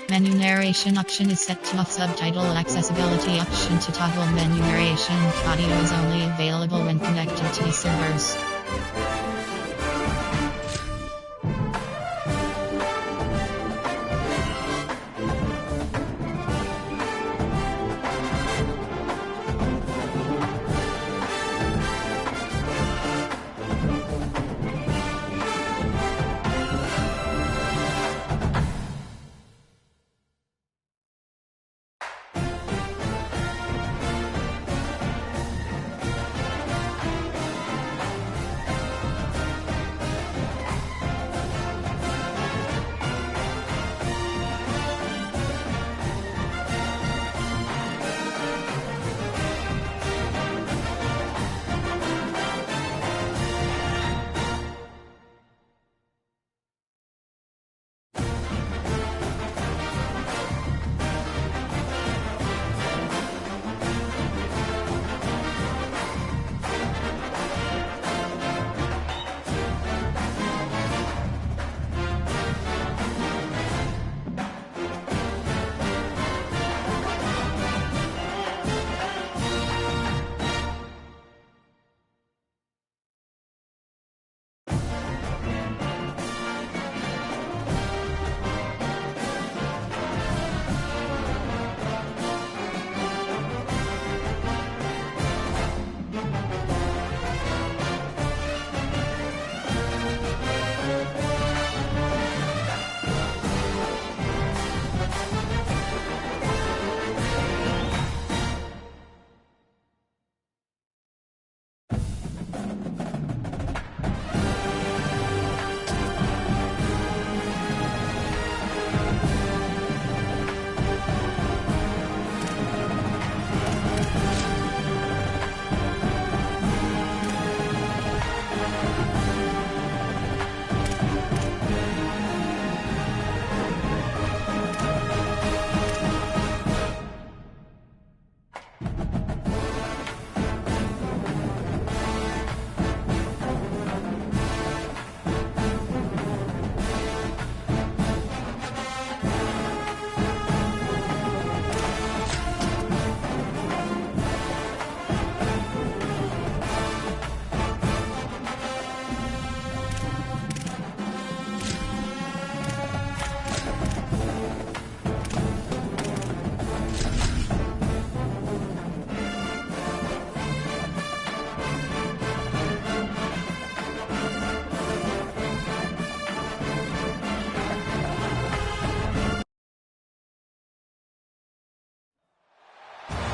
Menu narration option is set to off. Subtitle accessibility option to toggle menu narration. Audio is only available when connected to the servers.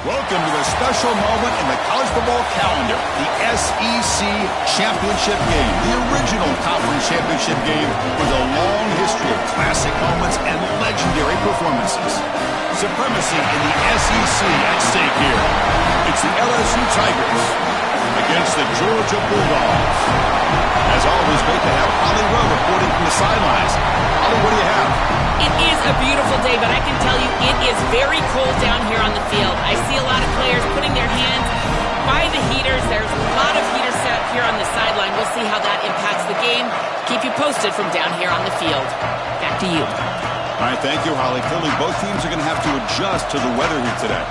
Welcome to the special moment in the college football calendar, the SEC Championship Game, the original conference championship game with a long history of classic moments and legendary performances. Supremacy in the SEC at stake here. It's the LSU Tigers against the Georgia Bulldogs. As always, great to have Holly Rowe reporting from the sidelines. Holly, what do you have? It is a beautiful day, but I can tell you it is very cold down here on the field. I see a lot of players putting their hands by the heaters. There's a lot of heaters set up here on the sideline. We'll see how that impacts the game. Keep you posted from down here on the field. Back to you. All right, thank you, Holly. Clearly, both teams are going to have to adjust to the weather here today.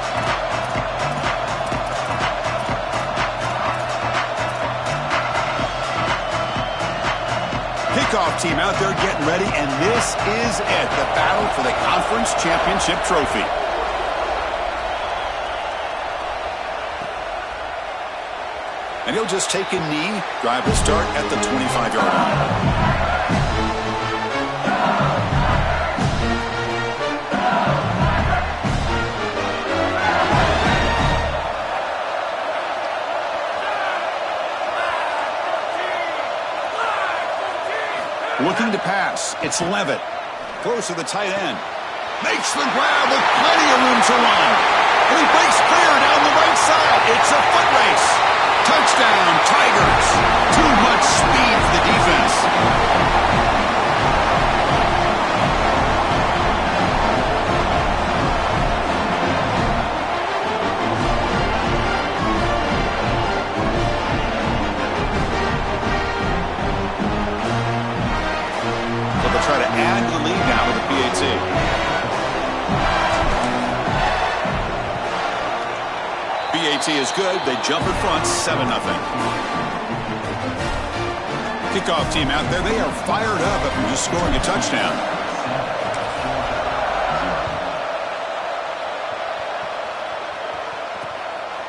Kickoff team out there getting ready, and this is it, the battle for the conference championship trophy. And he'll just take a knee. Drive will start at the 25-yard line. Looking to pass. It's Levitt. Close to the tight end. Makes the grab with plenty of room to run. And he breaks clear down the right side. It's a foot race. Touchdown. penalty is good. They jump in front 7-0. Kickoff team out there. They are fired up after just scoring a touchdown.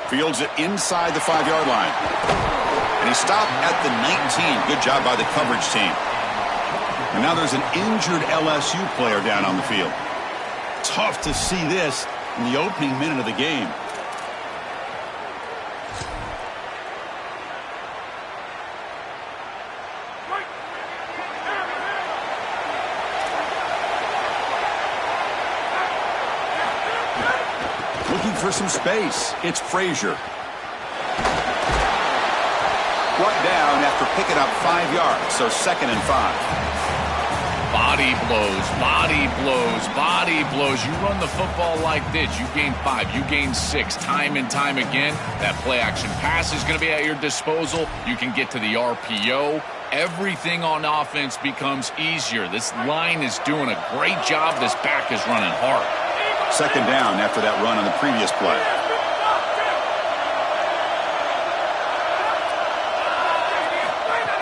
Fields it inside the 5-yard line. And he stopped at the 19. Good job by the coverage team. And now there's an injured LSU player down on the field. Tough to see this in the opening minute of the game. Looking for some space. It's Frazier. Brought down after picking up 5 yards, so 2nd and 5. Body blows, body blows, body blows. You run the football like this, you gain 5, you gain 6, time and time again. That play-action pass is going to be at your disposal. You can get to the RPO. Everything on offense becomes easier. This line is doing a great job. This back is running hard. 2nd down after that run on the previous play.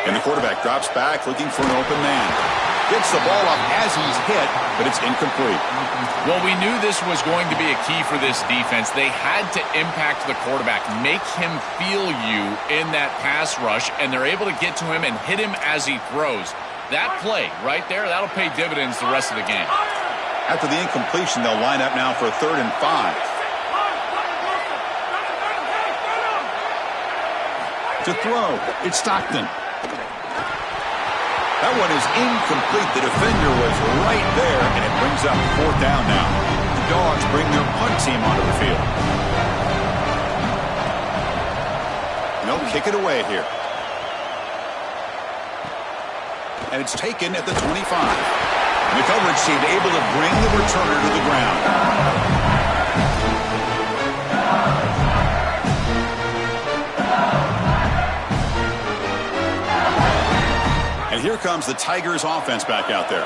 And the quarterback drops back looking for an open man. Gets the ball up as he's hit, but it's incomplete. Well, we knew this was going to be a key for this defense. They had to impact the quarterback, make him feel you in that pass rush, and they're able to get to him and hit him as he throws. That play right there, that'll pay dividends the rest of the game. After the incompletion, they'll line up now for a 3rd and 5. To throw, it's Stockton. That one is incomplete. The defender was right there, and it brings up 4th down now. The Dogs bring their punt team onto the field. And they'll kick it away here. And it's taken at the 25. And the coverage team able to bring the returner to the ground. And here comes the Tigers offense back out there.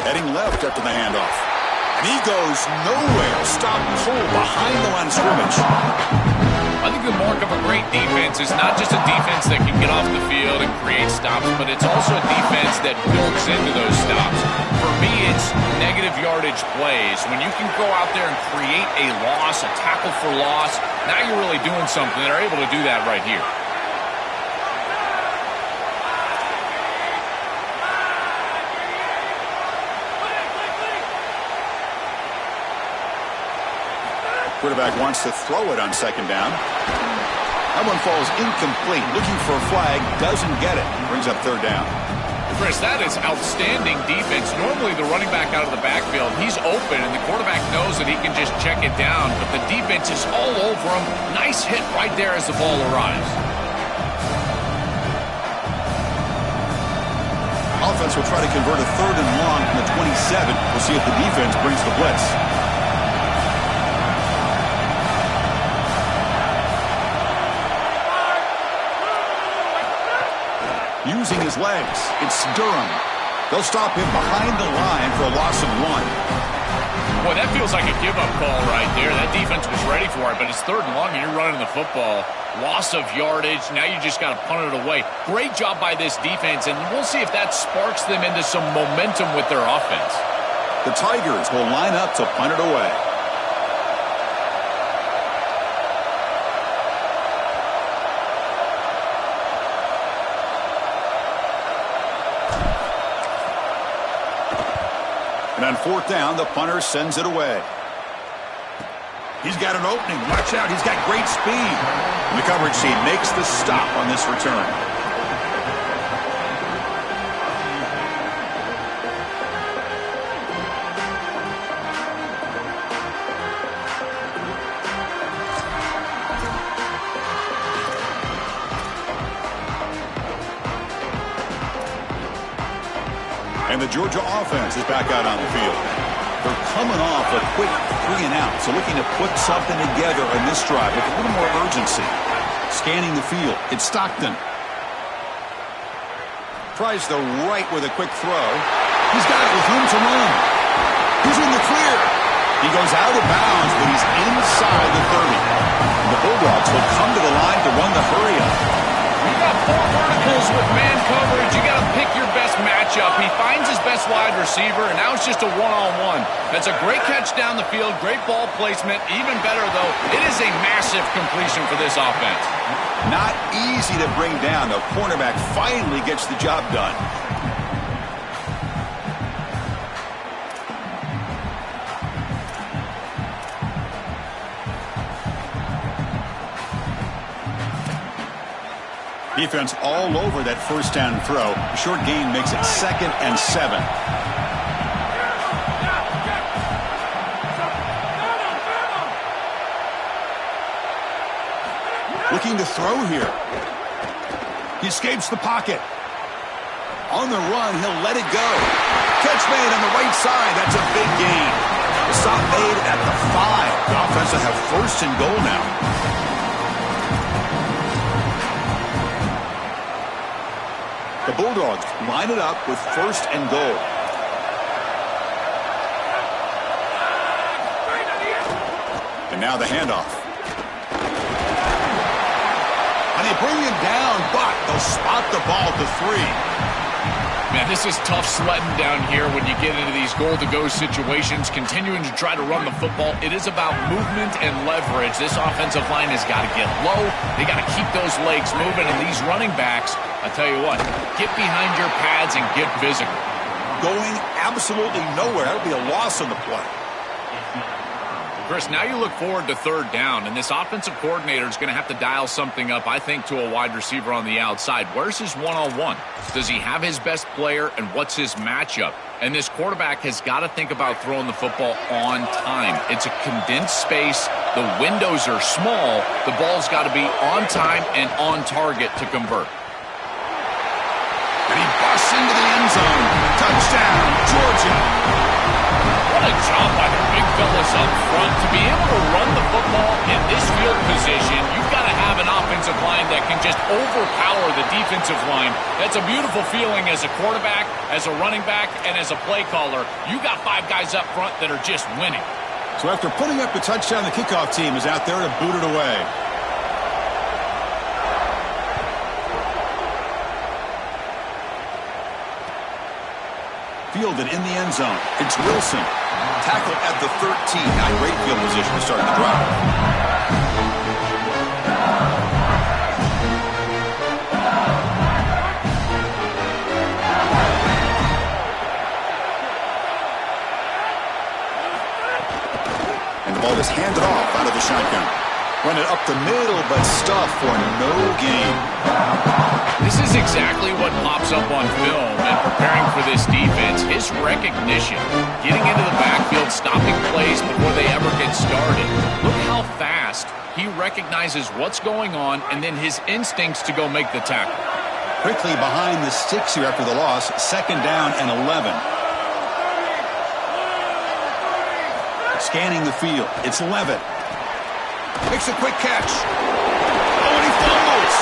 Heading left after the handoff. And he goes nowhere. Stop pull behind the line of scrimmage. I think the mark of a great defense is not just a defense that can get off the field and create stops, but it's also a defense that builds into those stops. For me, it's negative yardage plays. When you can go out there and create a loss, a tackle for loss, now you're really doing something. They're able to do that right here. Quarterback wants to throw it on 2nd down. That one falls incomplete. Looking for a flag, doesn't get it. Brings up 3rd down. Chris, that is outstanding defense. Normally the running back out of the backfield, he's open, and the quarterback knows that he can just check it down, but the defense is all over him. Nice hit right there as the ball arrives. Offense will try to convert a 3rd and long from the 27. We'll see if the defense brings the blitz. Using his legs, it's Durham. They'll stop him behind the line for a loss of 1. Boy, that feels like a give-up call right there. That defense was ready for it, but it's 3rd and long and you're running the football. Loss of yardage. Now you just got to punt it away. Great job by this defense, and we'll see if that sparks them into some momentum with their offense. The Tigers will line up to punt it away. And on 4th down, the punter sends it away. He's got an opening. Watch out. He's got great speed. And the coverage team makes the stop on this return. And the Georgia offense is back out on the field. They're coming off a quick 3 and out, so looking to put something together in this drive with a little more urgency. Scanning the field, it's Stockton. Tries the right with a quick throw. He's got it with room to run. He's in the clear. He goes out of bounds, but he's inside the 30. And the Bulldogs will come to the line to run the hurry-up. You got 4 verticals with man coverage. You got to pick your best matchup. He finds his best wide receiver, and now it's just a one-on-one. That's a great catch down the field, great ball placement. Even better, though, it is a massive completion for this offense. Not easy to bring down. The cornerback finally gets the job done. Defense all over that first down throw. A short gain makes it 2nd and 7. Looking to throw here. He escapes the pocket. On the run, he'll let it go. Catch made on the right side. That's a big gain. The stop made at the 5. The offense will have 1st and goal now. The Bulldogs line it up with 1st and goal. And now the handoff. And they bring him down, but they'll spot the ball to 3. Man, this is tough sledding down here when you get into these goal-to-go situations, continuing to try to run the football. It is about movement and leverage. This offensive line has got to get low. They got to keep those legs moving, and these running backs, I tell you what, get behind your pads and get physical. Going absolutely nowhere. That'll be a loss on the play. Chris, now you look forward to 3rd down, and this offensive coordinator is going to have to dial something up, I think, to a wide receiver on the outside. Where's his one-on-one? Does he have his best player, and what's his matchup? And this quarterback has got to think about throwing the football on time. It's a condensed space. The windows are small. The ball's got to be on time and on target to convert. And he busts into the end zone. Touchdown, Georgia. What a job by the big fellas up front. To be able to run the football in this field position, you've got to have an offensive line that can just overpower the defensive line. That's a beautiful feeling as a quarterback, as a running back, and as a play caller. You got 5 guys up front that are just winning. So after putting up the touchdown, the kickoff team is out there to boot it away. Fielded in the end zone. It's Wilson. Tackle at the 13. Now great field position to start the drive. And the ball is handed off out of the shotgun. Run it up the middle, but stuff for no gain. This is exactly what pops up on film and preparing for this defense. His recognition, getting into the backfield, stopping plays before they ever get started. Look how fast he recognizes what's going on and then his instincts to go make the tackle. Quickly behind the sticks here after the loss. 2nd down and 11. Scanning the field. It's Levitt. Makes a quick catch. Oh, and he fumbles.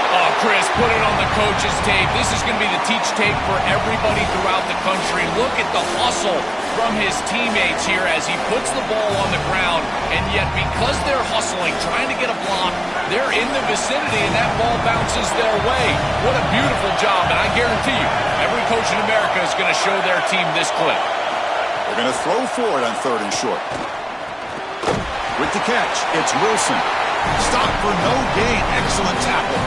Oh, Chris, put it on the coach's tape. This is going to be the teach tape for everybody throughout the country. Look at the hustle from his teammates here as he puts the ball on the ground. And yet, because they're hustling, trying to get a block, they're in the vicinity, and that ball bounces their way. What a beautiful job. And I guarantee you, every coach in America is going to show their team this clip. They're going to throw for it on 3rd and short. With the catch, it's Wilson. Stop for no gain. Excellent tackle.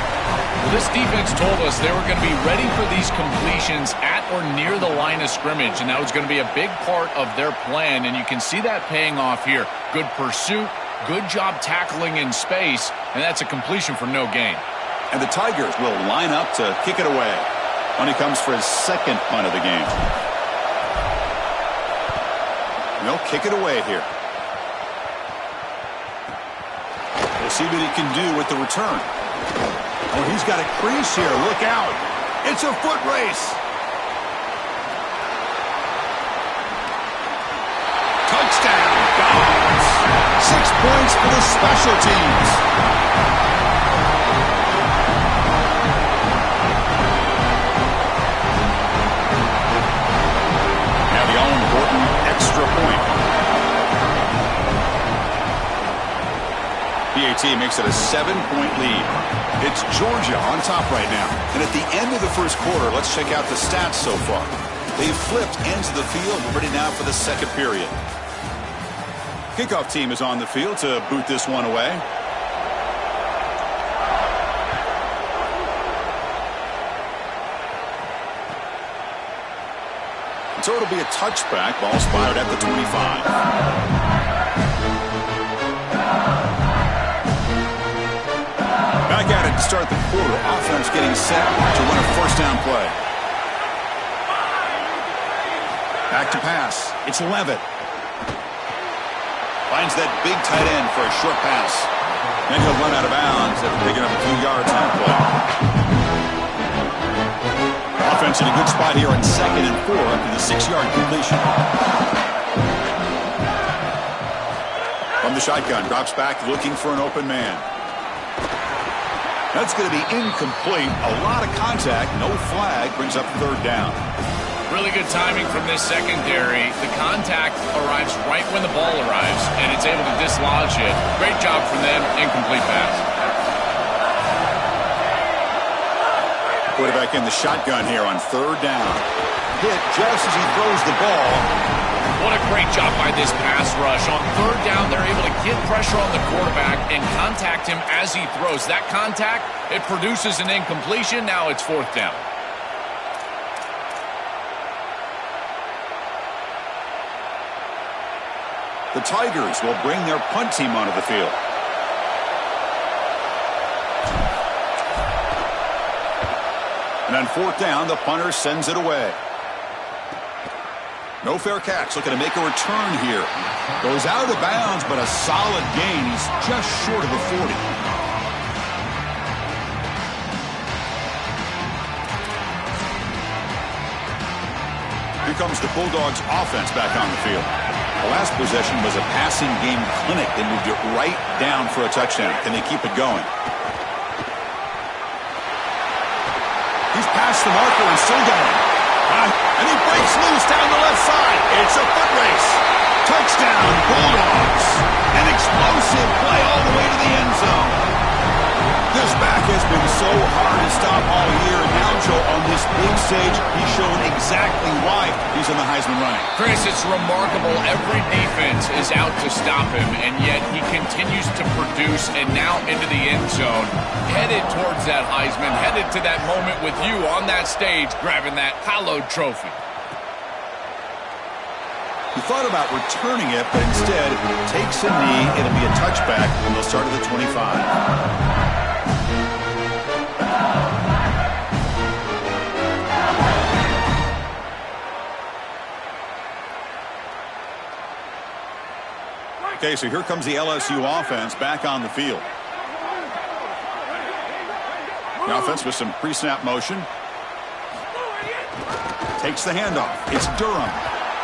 Well, this defense told us they were going to be ready for these completions at or near the line of scrimmage, and that was going to be a big part of their plan, and you can see that paying off here. Good pursuit, good job tackling in space, and that's a completion for no gain. And the Tigers will line up to kick it away when he comes for his 2nd punt of the game. And they'll kick it away here. We'll see what he can do with the return. Oh, he's got a crease here. Look out. It's a foot race. Touchdown, Dogs. 6 points for the special teams. SEC makes it a 7-point lead. It's Georgia on top right now. And at the end of the first quarter, let's check out the stats so far. They've flipped ends of the field. We're ready now for the second period. Kickoff team is on the field to boot this one away. So it'll be a touchback. Ball spotted at the 25. Back at it to start the quarter. Offense getting set to run a first down play. Back to pass. It's Levitt. Finds that big tight end for a short pass. Then he'll run out of bounds after picking up a few yards on the play. Offense in a good spot here on 2nd and 4 after the 6-yard completion. From the shotgun, drops back looking for an open man. That's going to be incomplete. A lot of contact, no flag, brings up 3rd down. Really good timing from this secondary. The contact arrives right when the ball arrives, and it's able to dislodge it. Great job from them. Incomplete pass. Quarterback in the shotgun here on 3rd down. Hit just as he throws the ball. What a great job by this pass rush. On 3rd down, they're able to get pressure on the quarterback and contact him as he throws. That contact, it produces an incompletion. Now it's 4th down. The Tigers will bring their punt team onto the field. And on 4th down, the punter sends it away. No fair catch. Looking to make a return here. Goes out of bounds, but a solid gain. He's just short of the 40. Here comes the Bulldogs offense back on the field. The last possession was a passing game clinic. They moved it right down for a touchdown. Can they keep it going? He's past the marker and still going. And he breaks loose down the left side. It's a foot race. Touchdown, Bulldogs. An explosive play all the way to the end zone. This back has been so hard to stop all year. And now, Joe, on this big stage, he's shown exactly why he's in the Heisman running. Chris, it's remarkable. Every defense is out to stop him, and yet he continues to produce, and now into the end zone, headed towards that Heisman, headed to that moment with you on that stage, grabbing that hallowed trophy. He thought about returning it, but instead takes a knee. It'll be a touchback, and they'll start at the 25. Okay, so here comes the LSU offense back on the field. The offense with some pre-snap motion. Takes the handoff. It's Durham.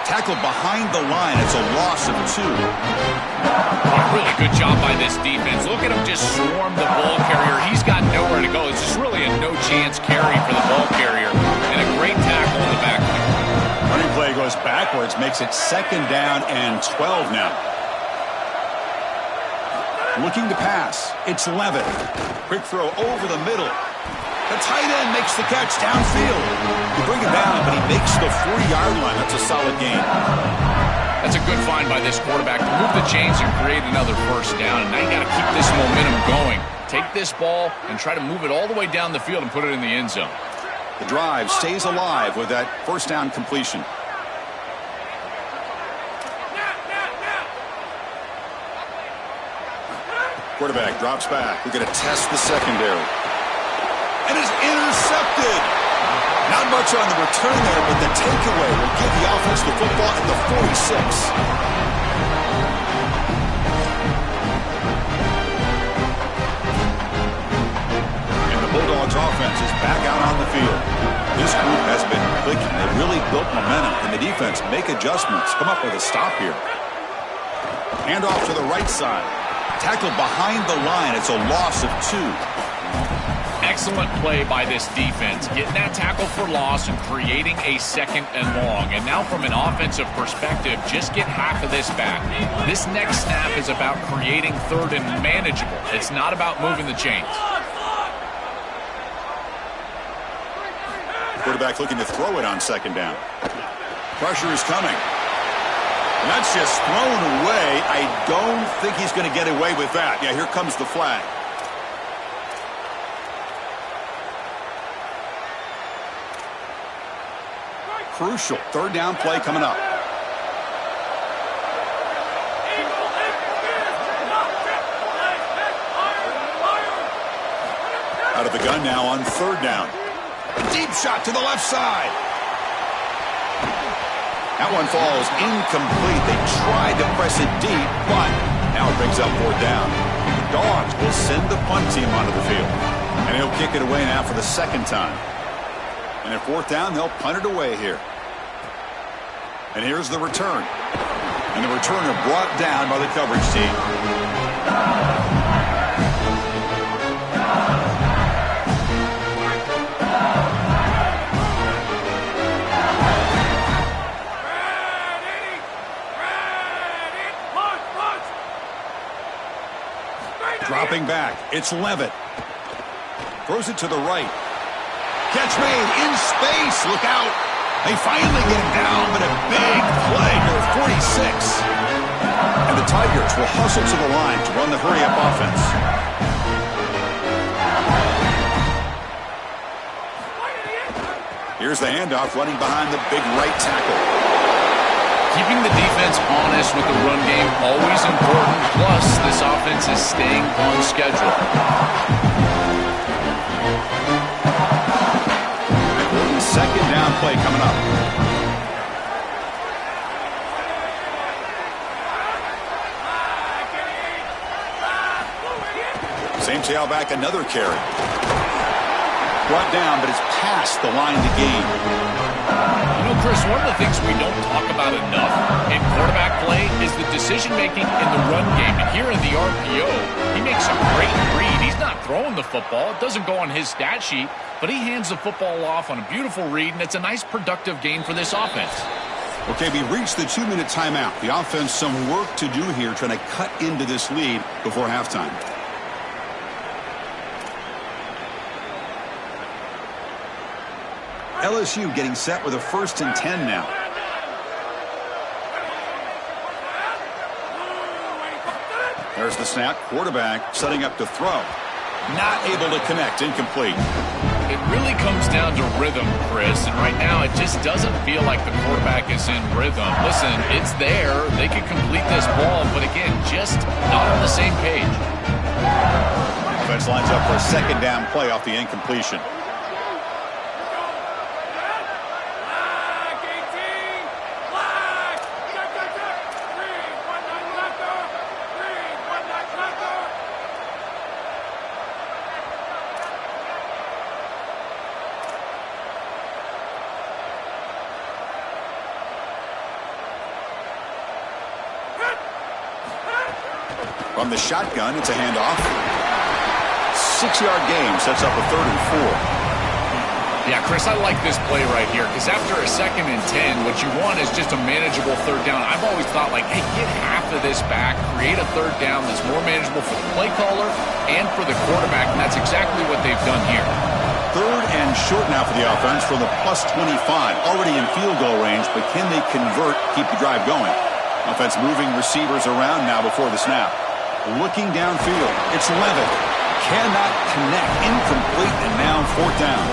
Tackled behind the line. It's a loss of 2. A really good job by this defense. Look at him just swarm the ball carrier. He's got nowhere to go. It's just really a no-chance carry for the ball carrier. And a great tackle in the backfield. Running play goes backwards. Makes it 2nd down and 12 now. Looking to pass. It's Levitt. Quick throw over the middle. The tight end makes the catch downfield. You bring him down, but he makes the 40-yard line. That's a solid gain. That's a good find by this quarterback to move the chains and create another first down. And now you got to keep this momentum going. Take this ball and try to move it all the way down the field and put it in the end zone. The drive stays alive with that first down completion. Quarterback drops back. We're going to test the secondary. And is intercepted. Not much on the return there, but the takeaway will give the offense the football at the 46. And the Bulldogs offense is back out on the field. This group has been clicking. They really built momentum, and the defense make adjustments. Come up with a stop here. Handoff to the right side. Tackled behind the line. It's a loss of 2. Excellent play by this defense, getting that tackle for loss and creating a 2nd and long. And now from an offensive perspective, just get half of this back. This next snap is about creating 3rd and manageable. It's not about moving the chains. Quarterback looking to throw it on 2nd down. Pressure is coming. And that's just thrown away. I don't think he's going to get away with that. Yeah, here comes the flag. Crucial 3rd down play coming up. Out of the gun now on 3rd down. A deep shot to the left side. That one falls incomplete. They tried to press it deep, but now it brings up 4th down. The Dogs will send the punt team onto the field. And he'll kick it away now for the 2nd time. And at 4th down, they'll punt it away here. And here's the return. And the returner brought down by the coverage team. Dropping back. It's Levitt. Throws it to the right. Catch made in space. Look out. They finally get him down, but a big play to 46. And the Tigers will hustle to the line to run the hurry-up offense. Here's the handoff running behind the big right tackle. Keeping the defense honest with the run game, always important. Plus, this offense is staying on schedule. Important 2nd down play coming up. Same tailback, another carry. Brought down, but it's past the line to gain. You know, Chris, one of the things we don't talk about enough in quarterback play is the decision-making in the run game. And here in the RPO, he makes a great read. He's not throwing the football. It doesn't go on his stat sheet, but he hands the football off on a beautiful read, and it's a nice productive game for this offense. Okay, we reached the 2-minute timeout. The offense some work to do here trying to cut into this lead before halftime. LSU getting set with a 1st and 10 now. There's the snap. Quarterback setting up to throw. Not able to connect. Incomplete. It really comes down to rhythm, Chris, and right now it just doesn't feel like the quarterback is in rhythm. Listen, it's there. They could complete this ball, but again, just not on the same page. Defense lines up for a 2nd down play off the incompletion. From the shotgun, it's a handoff. 6-yard gain sets up a 3rd and 4. Yeah, Chris, I like this play right here because after a 2nd and 10, what you want is just a manageable 3rd down. I've always thought, like, hey, get half of this back, create a 3rd down that's more manageable for the play caller and for the quarterback, and that's exactly what they've done here. 3rd and short now for the offense from the +25. Already in field goal range, but can they convert, keep the drive going? Offense moving receivers around now before the snap. Looking downfield, it's Levitt. Cannot connect, incomplete, and now 4th down.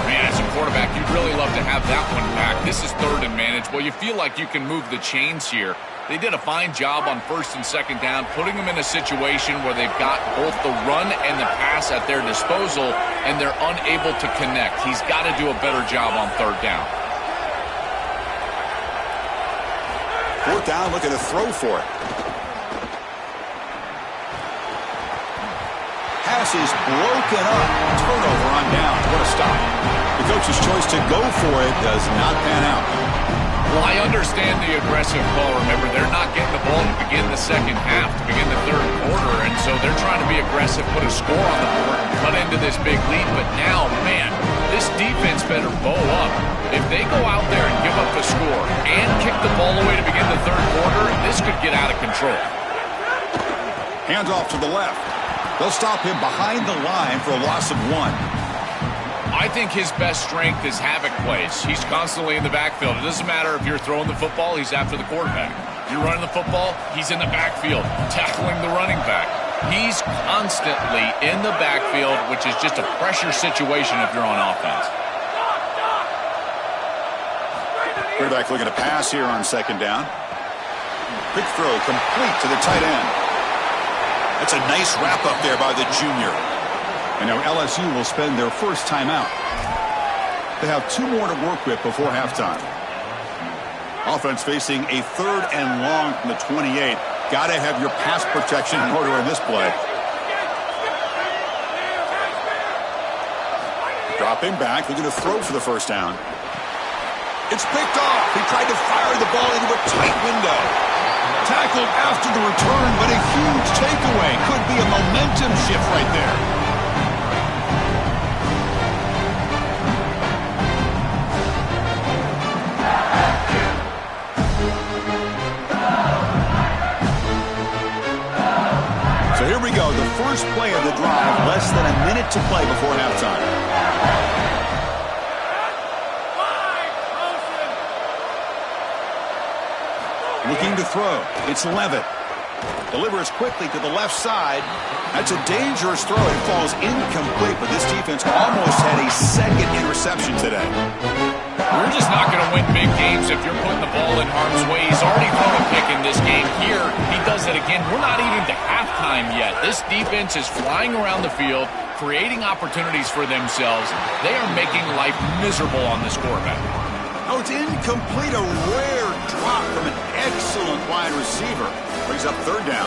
Man, as a quarterback, you'd really love to have that one back. This is 3rd and manageable. You feel like you can move the chains here. They did a fine job on 1st and 2nd down, putting them in a situation where they've got both the run and the pass at their disposal, and they're unable to connect. He's got to do a better job on 3rd down. 4th down, looking to throw for it. Pass is broken up. Turnover on down. What a stop. The coach's choice to go for it does not pan out. Well, I understand the aggressive call. Remember, they're not getting the ball to begin the second half, to begin the third quarter, and so they're trying to be aggressive, put a score on the board, and cut into this big lead. But now, man, this defense better bow up. If they go out there and give up the score and kick the ball away to begin the third quarter, this could get out of control. Hands off to the left. They'll stop him behind the line for a loss of 1. I think his best strength is havoc plays. He's constantly in the backfield. It doesn't matter if you're throwing the football, he's after the quarterback. If you're running the football, he's in the backfield, tackling the running back. He's constantly in the backfield, which is just a pressure situation if you're on offense. Quarterback looking to pass here on second down. Quick throw complete to the tight end. That's a nice wrap up there by the junior. And now LSU will spend their first timeout. They have 2 more to work with before halftime. Offense facing a 3rd and long from the 28. Got to have your pass protection in order in this play. Dropping back, looking to throw for the first down. It's picked off. He tried to fire the ball into a tight window. Tackled after the return, but a huge takeaway. Could be a momentum shift right there. So here we go, the first play of the drive, less than a minute to play before halftime. Looking to throw. It's Levitt. Delivers quickly to the left side. That's a dangerous throw. It falls incomplete, but this defense almost had a second interception today. We're just not going to win big games if you're putting the ball in harm's way. He's already thrown a pick in this game. Here, he does it again. We're not even to halftime yet. This defense is flying around the field, creating opportunities for themselves. They are making life miserable on this quarterback. Oh, it's incomplete. A rare drop from an excellent wide receiver. Brings up third down.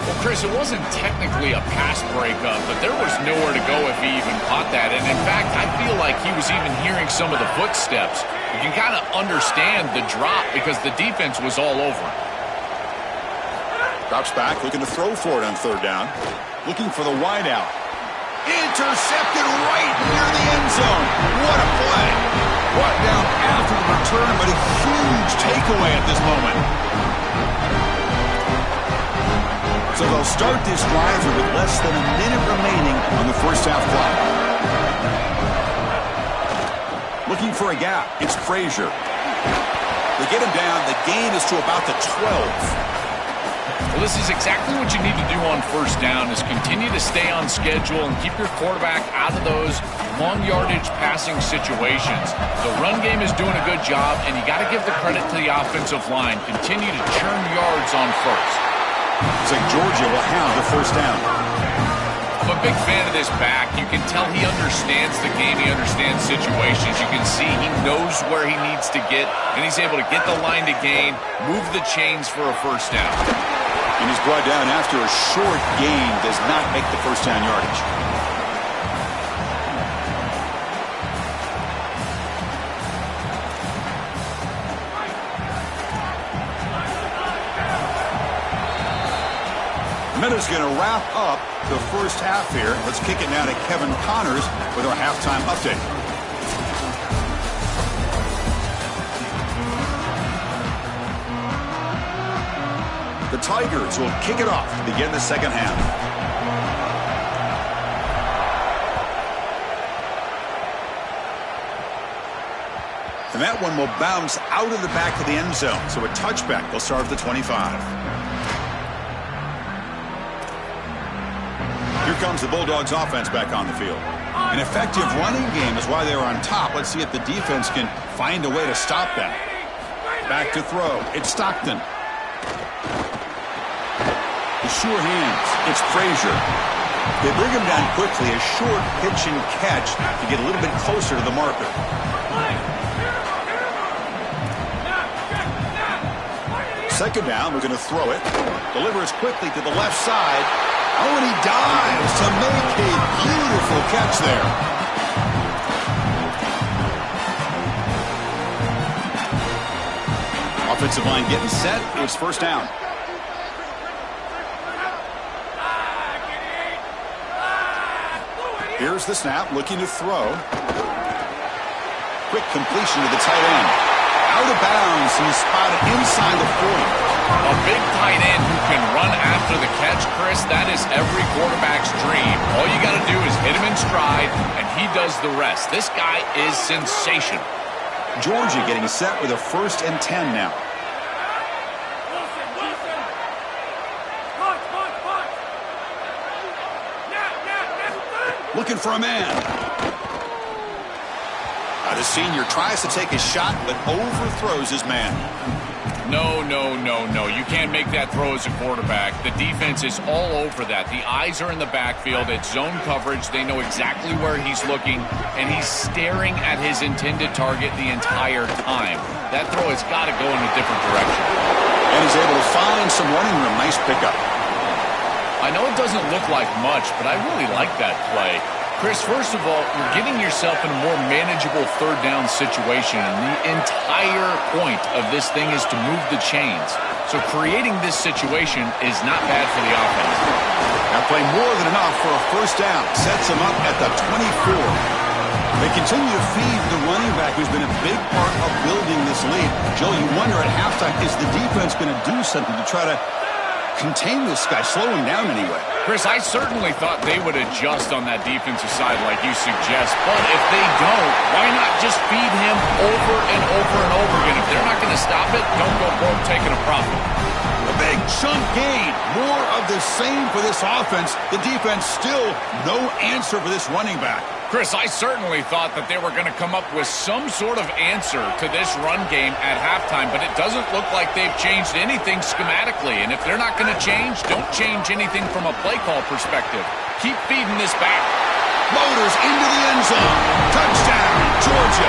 Well, Chris, it wasn't technically a pass breakup, but there was nowhere to go if he even caught that. And, in fact, I feel like he was even hearing some of the footsteps. You can kind of understand the drop because the defense was all over him. Drops back, looking to throw for it on third down. Looking for the wideout. Intercepted right near the end zone. What a play. Brought down after the return, but a huge takeaway at this moment. So they'll start this drive with less than a minute remaining on the first half clock. Looking for a gap. It's Frazier. They get him down. The gain is to about the 12. Well, this is exactly what you need to do on first down is continue to stay on schedule and keep your quarterback out of those long yardage passing situations. The run game is doing a good job, and you got to give the credit to the offensive line. Continue to churn yards on first. Looks like Georgia will have the first down. I'm a big fan of this back. You can tell he understands the game. He understands situations. You can see he knows where he needs to get, and he's able to get the line to gain, move the chains for a first down. And he's brought down after a short gain, does not make the first down yardage. Minutes going to wrap up the first half here. Let's kick it now to Kevin Connors with our halftime update. The Tigers will kick it off to begin the second half. And that one will bounce out of the back of the end zone. So a touchback. They'll start at the 25. Here comes the Bulldogs offense back on the field. An effective running game is why they're on top. Let's see if the defense can find a way to stop that. Back to throw. It's Stockton. The sure hands. It's Frazier. They bring him down quickly. A short pitch and catch to get a little bit closer to the marker. Second down, we're going to throw it. Delivers quickly to the left side. Oh, and he dives to make a beautiful catch there. Offensive line getting set. It's first down. Here's the snap, looking to throw. Quick completion to the tight end. Out of bounds, he's spotted inside the 40. A big tight end who can run after the catch, Chris, that is every quarterback's dream. All you got to do is hit him in stride, and he does the rest. This guy is sensational. Georgia getting set with a 1st and 10 now. Looking for a man. The senior tries to take a shot, but overthrows his man. No. You can't make that throw as a quarterback. The defense is all over that. The eyes are in the backfield. It's zone coverage. They know exactly where he's looking, and he's staring at his intended target the entire time. That throw has got to go in a different direction. And he's able to find some running room. Nice pickup. I know it doesn't look like much, but I really like that play. Chris, first of all, you're getting yourself in a more manageable 3rd down situation, and the entire point of this thing is to move the chains. So creating this situation is not bad for the offense. That play more than enough for a 1st down. Sets him up at the 24. They continue to feed the running back who's been a big part of building this lead. Joe, you wonder at halftime, is the defense going to do something to try to contain this guy, slow him down anyway? Chris, I certainly thought they would adjust on that defensive side like you suggest, but if they don't, why not just feed him over and over and over again? If they're not going to stop it, don't go broke taking a profit. A big chunk gain. More of the same for this offense. The defense still no answer for this running back. Chris, I certainly thought that they were going to come up with some sort of answer to this run game at halftime, but it doesn't look like they've changed anything schematically. And if they're not going to change, don't change anything from a play call perspective. Keep feeding this back. Motors into the end zone. Touchdown, Georgia.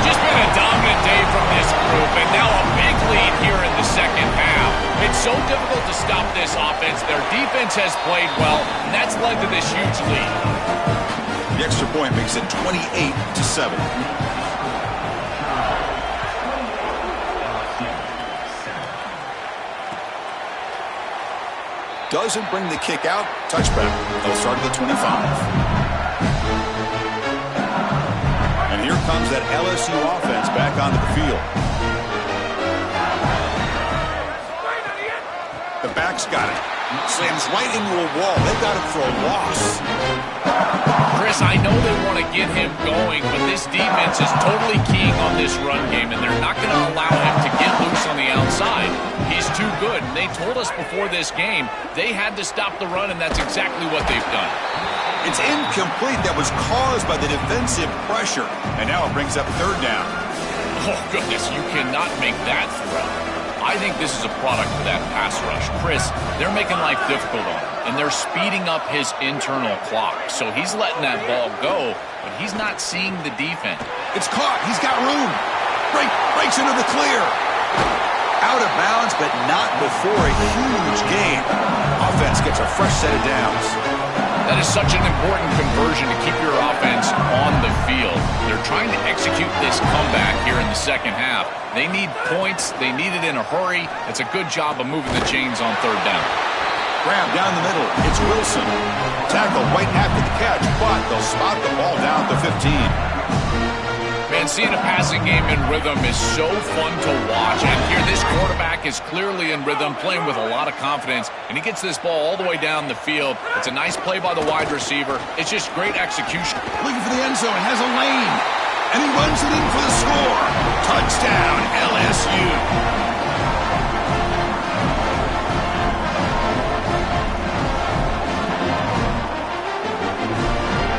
Just been a dominant day from this group, and now a big lead here in the second half. It's so difficult to stop this offense. Their defense has played well, and that's led to this huge lead. The extra point makes it 28-7. Doesn't bring the kick out. Touchback. They'll start at the 25. And here comes that LSU offense back onto the field. The back's got it. Slams right into a wall. They got it for a loss. Chris, I know they want to get him going, but this defense is totally keying on this run game, and they're not going to allow him to get loose on the outside. He's too good. They told us before this game they had to stop the run, and that's exactly what they've done. It's incomplete. That was caused by the defensive pressure, and now it brings up 3rd down. Oh, goodness, you cannot make that throw. I think this is a product of that pass rush. Chris, they're making life difficult on him, and they're speeding up his internal clock. So he's letting that ball go, but he's not seeing the defense. It's caught. He's got room. Breaks into the clear. Out of bounds, but not before a huge gain. Offense gets a fresh set of downs. That is such an important conversion to keep your offense on the field. They're trying to execute this comeback here in the second half. They need points. They need it in a hurry. It's a good job of moving the chains on 3rd down. Grab down the middle. It's Wilson. Tackle right after the catch, but they'll spot the ball down to 15. Man, seeing a passing game in rhythm is so fun to watch. And here, this quarterback is clearly in rhythm, playing with a lot of confidence. And he gets this ball all the way down the field. It's a nice play by the wide receiver. It's just great execution. Looking for the end zone. Has a lane. And he runs it in for the score. Touchdown, LSU.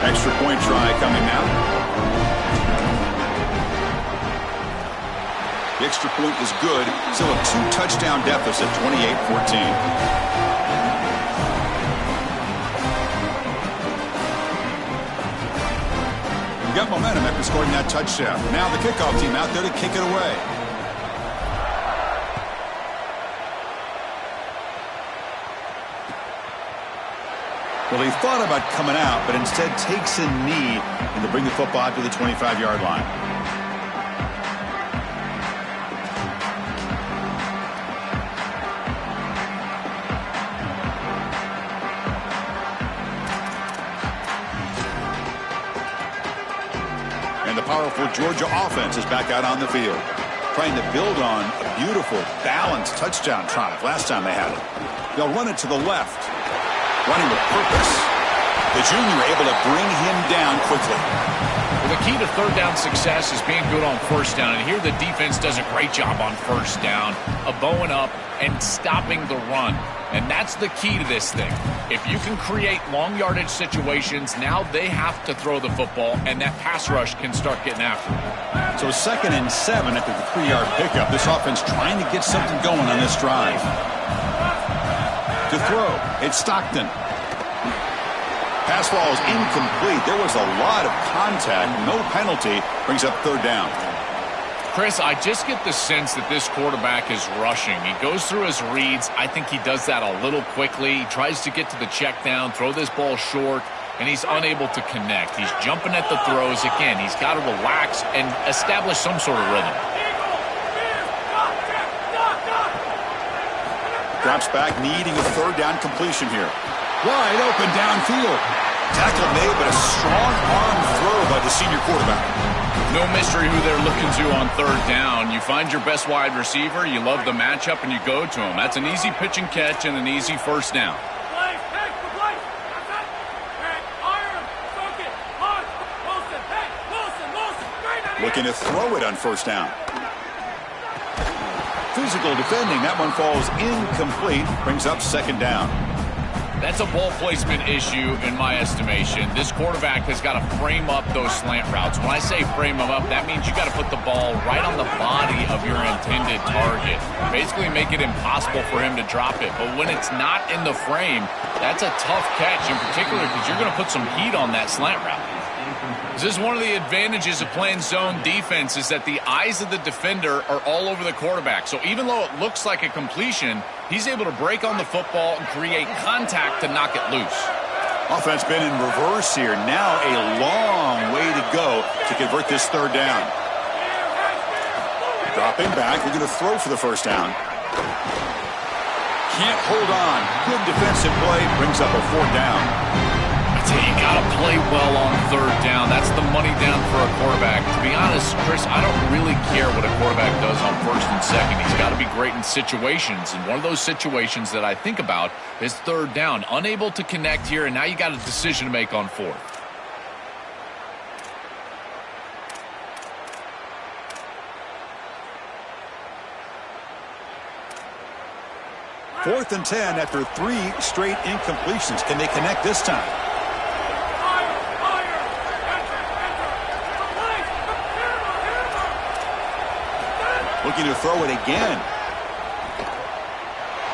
Extra point try coming now. The extra point is good. Still a 2-touchdown deficit, 28-14. Got momentum after scoring that touchdown. Now the kickoff team out there to kick it away. Well, he thought about coming out, but instead takes a knee and to bring the football out to the 25-yard line. And the powerful Georgia offense is back out on the field, trying to build on a beautiful, balanced touchdown drive last time they had it. They'll run it to the left, running with purpose. The junior able to bring him down quickly. Well, the key to third down success is being good on first down. And here the defense does a great job on first down of bowing up and stopping the run. And that's the key to this thing. If you can create long yardage situations, now they have to throw the football, and that pass rush can start getting after it. So 2nd and 7 after the 3-yard pickup. This offense trying to get something going on this drive. To throw, it's Stockton. Pass ball is incomplete. There was a lot of contact. No penalty. Brings up 3rd down. Chris, I just get the sense that this quarterback is rushing. He goes through his reads. I think he does that a little quickly. He tries to get to the check down, throw this ball short, and he's unable to connect. He's jumping at the throws. Again, he's got to relax and establish some sort of rhythm. Drops back, needing a 3rd down completion here. Wide open downfield. Tackle made, but a strong arm throw by the senior quarterback. No mystery who they're looking to on 3rd down. You find your best wide receiver, you love the matchup, and you go to him. That's an easy pitch and catch and an easy 1st down. Looking to throw it on 1st down. Physical defending. That one falls incomplete. Brings up 2nd down. That's a ball placement issue in my estimation. This quarterback has got to frame up those slant routes. When I say frame them up, that means you got to put the ball right on the body of your intended target. Basically make it impossible for him to drop it. But when it's not in the frame, that's a tough catch in particular because you're going to put some heat on that slant route. This is one of the advantages of playing zone defense is that the eyes of the defender are all over the quarterback. So even though it looks like a completion, he's able to break on the football and create contact to knock it loose. Offense been in reverse here. Now a long way to go to convert this 3rd down. Dropping back. We're going to throw for the 1st down. Can't hold on. Good defensive play. Brings up a 4th down. You got to play well on 3rd down. That's the money down for a quarterback. To be honest, Chris, I don't really care what a quarterback does on 1st and 2nd. He's got to be great in situations. And one of those situations that I think about is 3rd down. Unable to connect here, and now you got a decision to make on 4th. 4th and 10 after 3 straight incompletions. Can they connect this time? Looking to throw it again.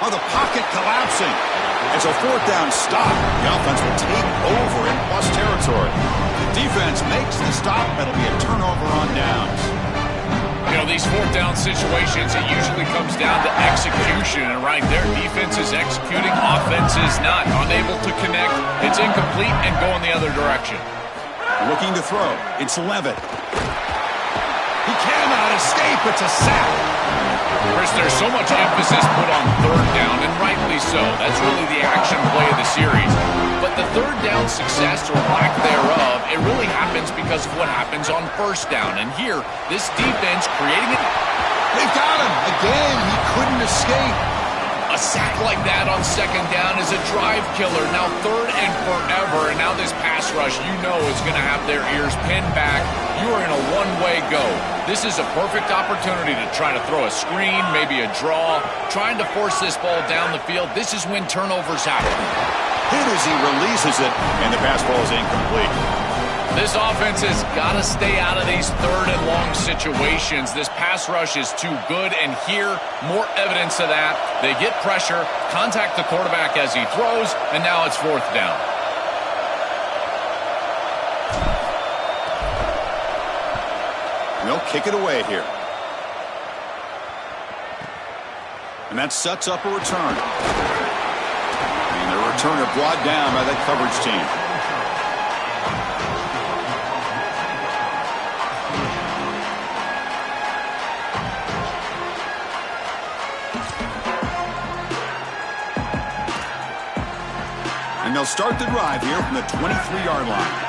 Oh, the pocket collapsing. It's a 4th down stop. The offense will take over in plus territory. The defense makes the stop. That'll be a turnover on downs. You know, these 4th down situations, it usually comes down to execution. And right there, defense is executing, offense is not. Unable to connect. It's incomplete and going the other direction. Looking to throw. It's Levitt. He cannot escape. It's a sack. Chris, there's so much emphasis put on 3rd down, and rightly so. That's really the action play of the series. But the 3rd down success, or lack thereof, it really happens because of what happens on 1st down. And here, this defense creating it. They've got him. Again, he couldn't escape. A sack like that on 2nd down is a drive killer. Now 3rd and forever, and now this pass rush, you know, is going to have their ears pinned back. You are in a one-way go. This is a perfect opportunity to try to throw a screen, maybe a draw, trying to force this ball down the field. This is when turnovers happen. Hit as he releases it, and the pass ball is incomplete. This offense has got to stay out of these 3rd and long situations. This pass rush is too good, and here, more evidence of that. They get pressure, contact the quarterback as he throws, and now it's 4th down. They'll kick it away here. And that sets up a return. And the returner brought down by that coverage team. And they'll start the drive here from the 23-yard line.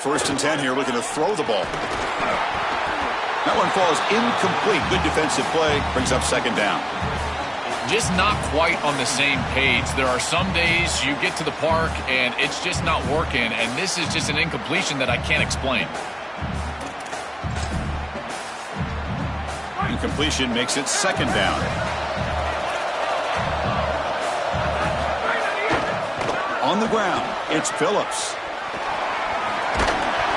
1st and 10 here, looking to throw the ball. That one falls incomplete. Good defensive play. Brings up 2nd down. Just not quite on the same page. There are some days you get to the park and it's just not working, and this is just an incompletion that I can't explain. Incompletion makes it 2nd down. On the ground, it's Phillips.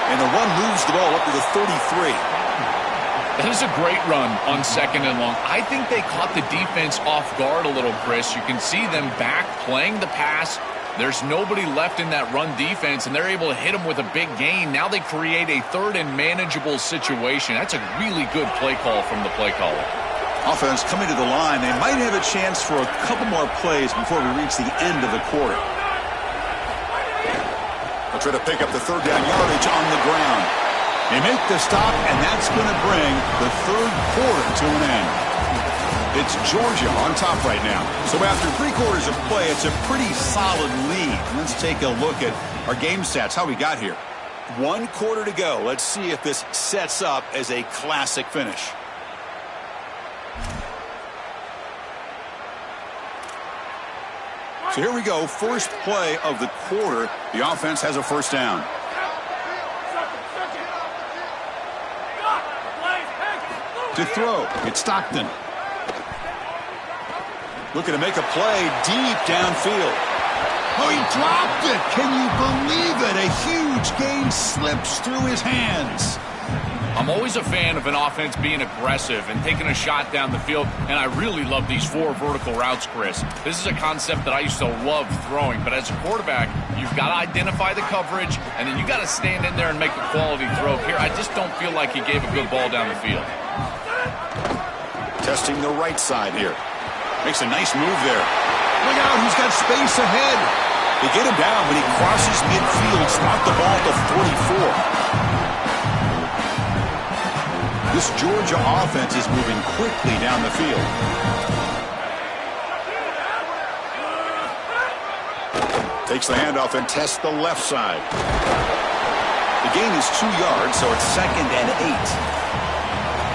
And the run moves the ball up to the 33. That is a great run on 2nd and long. I think they caught the defense off guard a little, Chris. You can see them back playing the pass. There's nobody left in that run defense, and they're able to hit them with a big gain. Now they create a 3rd and manageable situation. That's a really good play call from the play caller. Offense coming to the line. They might have a chance for a couple more plays before we reach the end of the quarter. They'll try to pick up the 3rd down yardage on the ground. They make the stop, and that's going to bring the 3rd quarter to an end. It's Georgia on top right now. So after 3 quarters of play, it's a pretty solid lead. Let's take a look at our game stats, how we got here. 1 quarter to go. Let's see if this sets up as a classic finish. So here we go, first play of the quarter. The offense has a 1st down. To throw, it's Stockton. Looking to make a play deep downfield. Oh, he dropped it. Can you believe it? A huge gain slips through his hands. I'm always a fan of an offense being aggressive and taking a shot down the field, and I really love these 4 vertical routes, Chris. This is a concept that I used to love throwing, but as a quarterback, you've got to identify the coverage, and then you got to stand in there and make a quality throw. Here, I just don't feel like he gave a good ball down the field. Testing the right side here. Makes a nice move there. Look out, he's got space ahead. They get him down, but he crosses midfield, spot the ball at the 44. This Georgia offense is moving quickly down the field. Takes the handoff and tests the left side. The gain is 2 yards, so it's 2nd and 8.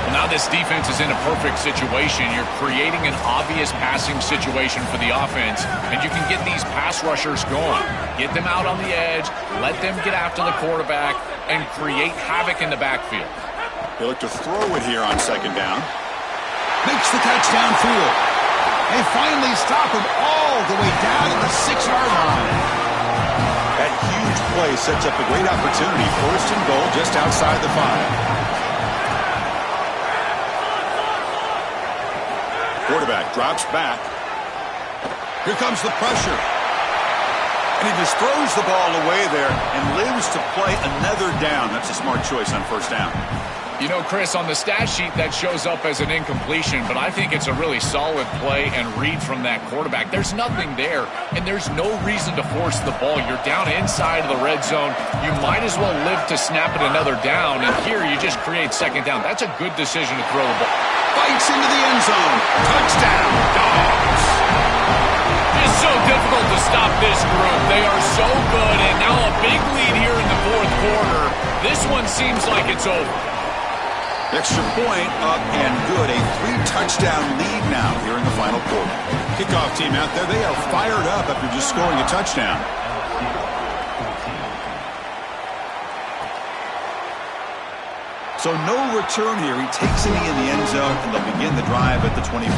Well, now this defense is in a perfect situation. You're creating an obvious passing situation for the offense, and you can get these pass rushers going. Get them out on the edge, let them get after the quarterback, and create havoc in the backfield. They look to throw it here on 2nd down. Makes the catch downfield. They finally stop him all the way down at the 6-yard line. That huge play sets up a great opportunity. 1st and goal just outside the 5. Quarterback drops back. Here comes the pressure. And he just throws the ball away there and lives to play another down. That's a smart choice on 1st down. You know, Chris, on the stat sheet that shows up as an incompletion, but I think it's a really solid play and read from that quarterback. There's nothing there, and there's no reason to force the ball. You're down inside of the red zone. You might as well live to snap it another down, and here you just create 2nd down. That's a good decision to throw the ball. Fights into the end zone. Touchdown, Dogs. It's so difficult to stop this group. They are so good, and now a big lead here in the 4th quarter. This one seems like it's over. Extra point up and good. A 3-touchdown lead now here in the final quarter. Kickoff team out there. They are fired up after just scoring a touchdown. So no return here. He takes it in the end zone, and they'll begin the drive at the 25.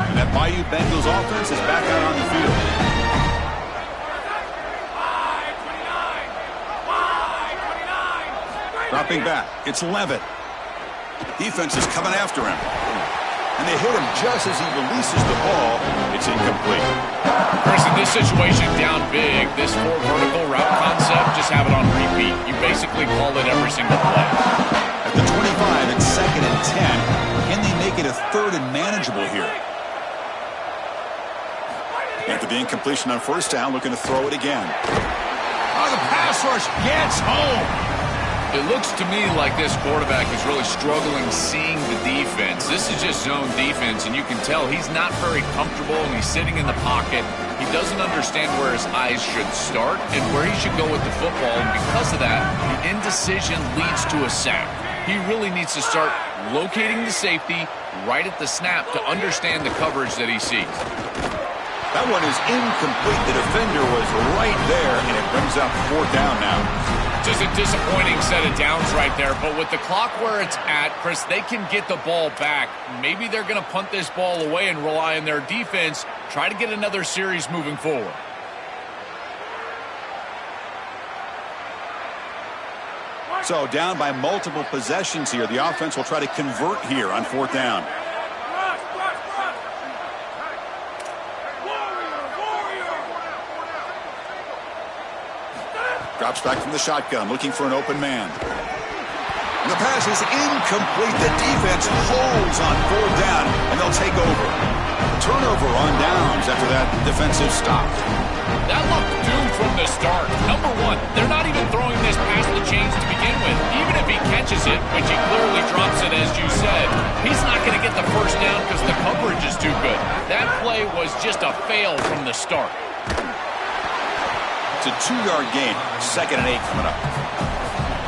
And that Bayou Bengals offense is back out on the field. Dropping back, it's Levitt. Defense is coming after him. And they hit him just as he releases the ball. It's incomplete. Chris, in this situation, down big, this 4 vertical route concept, just have it on repeat. You basically call it every single play. At the 25, it's 2nd and 10. Can they make it a 3rd and manageable here? After the incompletion on 1st down, looking to throw it again. Oh, the pass rush gets home. It looks to me like this quarterback is really struggling seeing the defense. defense. This is just zone defense, and you can tell he's not very comfortable, and he's sitting in the pocket. He doesn't understand where his eyes should start and where he should go with the football, and because of that, the indecision leads to a sack. He really needs to start locating the safety right at the snap to understand the coverage that he sees. That one is incomplete. The defender was right there, and it brings up 4th down now. Just a disappointing set of downs right there, but with the clock where it's at, Chris, they can get the ball back. Maybe they're going to punt this ball away and rely on their defense, try to get another series moving forward. So down by multiple possessions here. The offense will try to convert here on 4th down. Drops back from the shotgun, looking for an open man. The pass is incomplete. The defense holds on 4th down, and they'll take over. Turnover on downs after that defensive stop. That looked doomed from the start. Number one, they're not even throwing this past the chains to begin with. Even if he catches it, which he clearly drops it, as you said, he's not going to get the first down because the coverage is too good. That play was just a fail from the start. It's a 2-yard gain. 2nd and 8 coming up.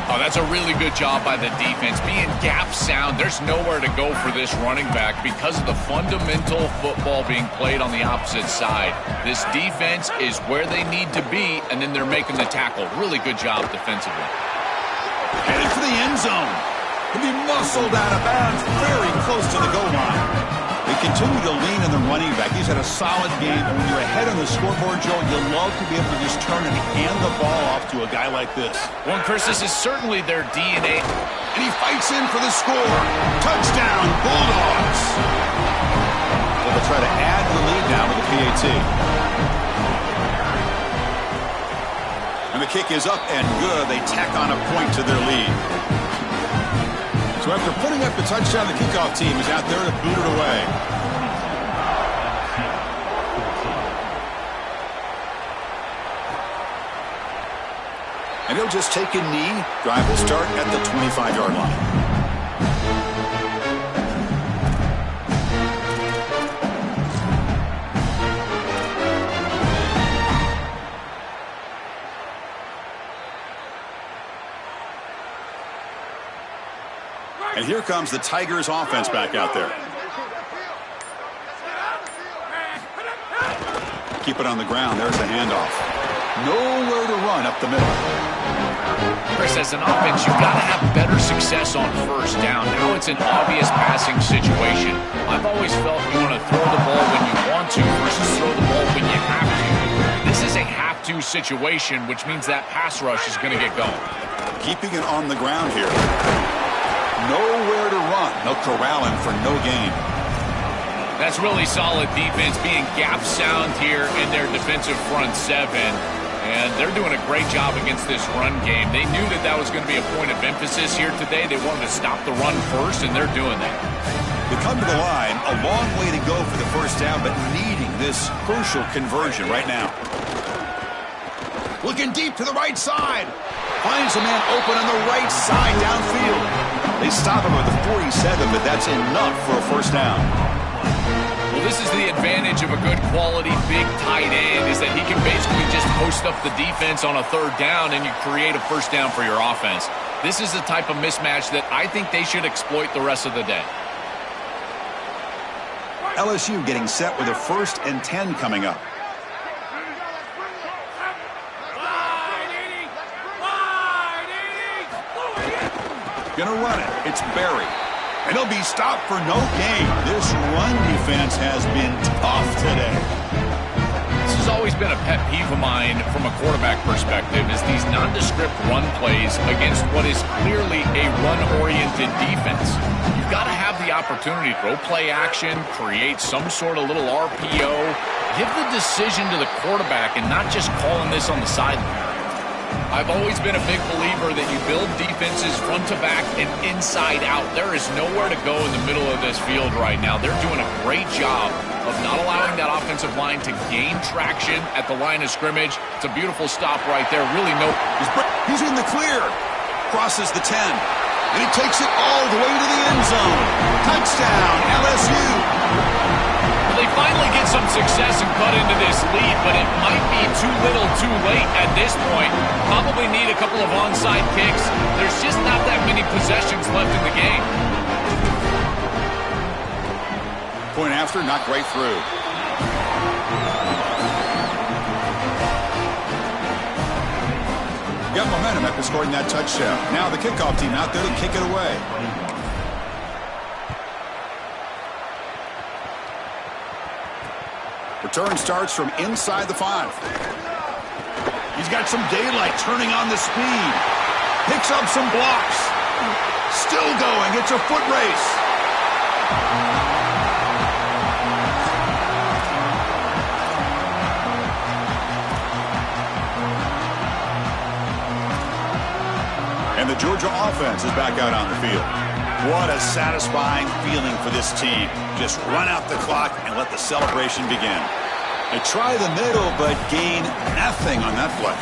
Oh, that's a really good job by the defense. Being gap sound, there's nowhere to go for this running back because of the fundamental football being played on the opposite side. This defense is where they need to be, and then they're making the tackle. Really good job defensively. Headed for the end zone. He'll be muscled out of bounds very close to the goal line. They continue to lean on the running back. He's had a solid game. And when you're ahead on the scoreboard, Joe, you love to be able to just turn and hand the ball off to a guy like this. Well, Chris, this is certainly their DNA. And he fights in for the score. Touchdown, Bulldogs. They'll try to add the lead now with the PAT. And the kick is up and good. They tack on a point to their lead. So after putting up the touchdown, the kickoff team is out there to boot it away. And he'll just take a knee. Drive will start at the 25-yard line. And here comes the Tigers offense back out there. Keep it on the ground. There's the handoff. Nowhere to run up the middle. Chris, as an offense, you've got to have better success on 1st down. Now it's an obvious passing situation. I've always felt you want to throw the ball when you want to versus throw the ball when you have to. This is a have-to situation, which means that pass rush is going to get going. Keeping it on the ground here. Nowhere to run. They'll corral him for no gain. That's really solid defense, being gap sound here in their defensive front 7. And they're doing a great job against this run game. They knew that that was going to be a point of emphasis here today. They wanted to stop the run first, and they're doing that. They come to the line, a long way to go for the 1st down, but needing this crucial conversion right now. Looking deep to the right side. Finds a man open on the right side downfield. They stop him at the 47, but that's enough for a 1st down. Well, this is the advantage of a good quality big tight end, is that he can basically just post up the defense on a 3rd down and you create a 1st down for your offense. This is the type of mismatch that I think they should exploit the rest of the day. LSU getting set with a 1st and 10 coming up. Gonna run it. It's Barry. And he'll be stopped for no gain. This run defense has been tough today. This has always been a pet peeve of mine from a quarterback perspective, is these nondescript run plays against what is clearly a run-oriented defense. You've got to have the opportunity to throw play action, create some sort of little RPO, give the decision to the quarterback and not just calling this on the sideline. I've always been a big believer that you build defenses front to back and inside out. There is nowhere to go in the middle of this field right now. They're doing a great job of not allowing that offensive line to gain traction at the line of scrimmage. It's a beautiful stop right there. Really no. He's in the clear. Crosses the 10. And he takes it all the way to the end zone. Touchdown, LSU. Well, they finally get some success and cut into this lead, but it might be too little too late at this point. Probably need a couple of onside kicks. There's just not that many possessions left in the game. Point after, knocked right through. Got momentum after scoring that touchdown. Now the kickoff team out there to kick it away. Return starts from inside the 5. He's got some daylight turning on the speed. Picks up some blocks. Still going. It's a foot race. And the Georgia offense is back out on the field. What a satisfying feeling for this team. Just run out the clock and let the celebration begin. They try the middle, but gain nothing on that play.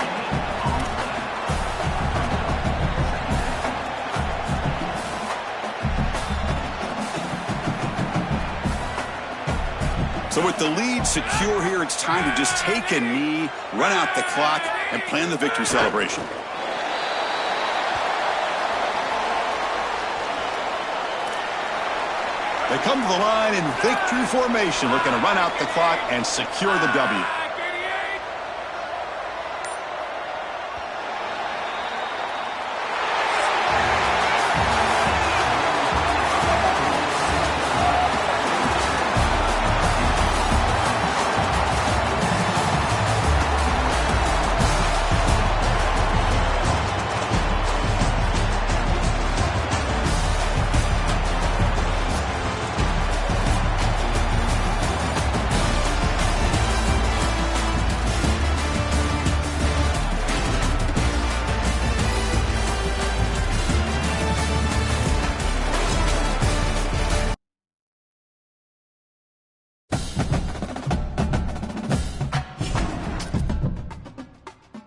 So with the lead secure here, it's time to just take a knee, run out the clock, and plan the victory celebration. They come to the line in victory formation, looking to run out the clock and secure the W.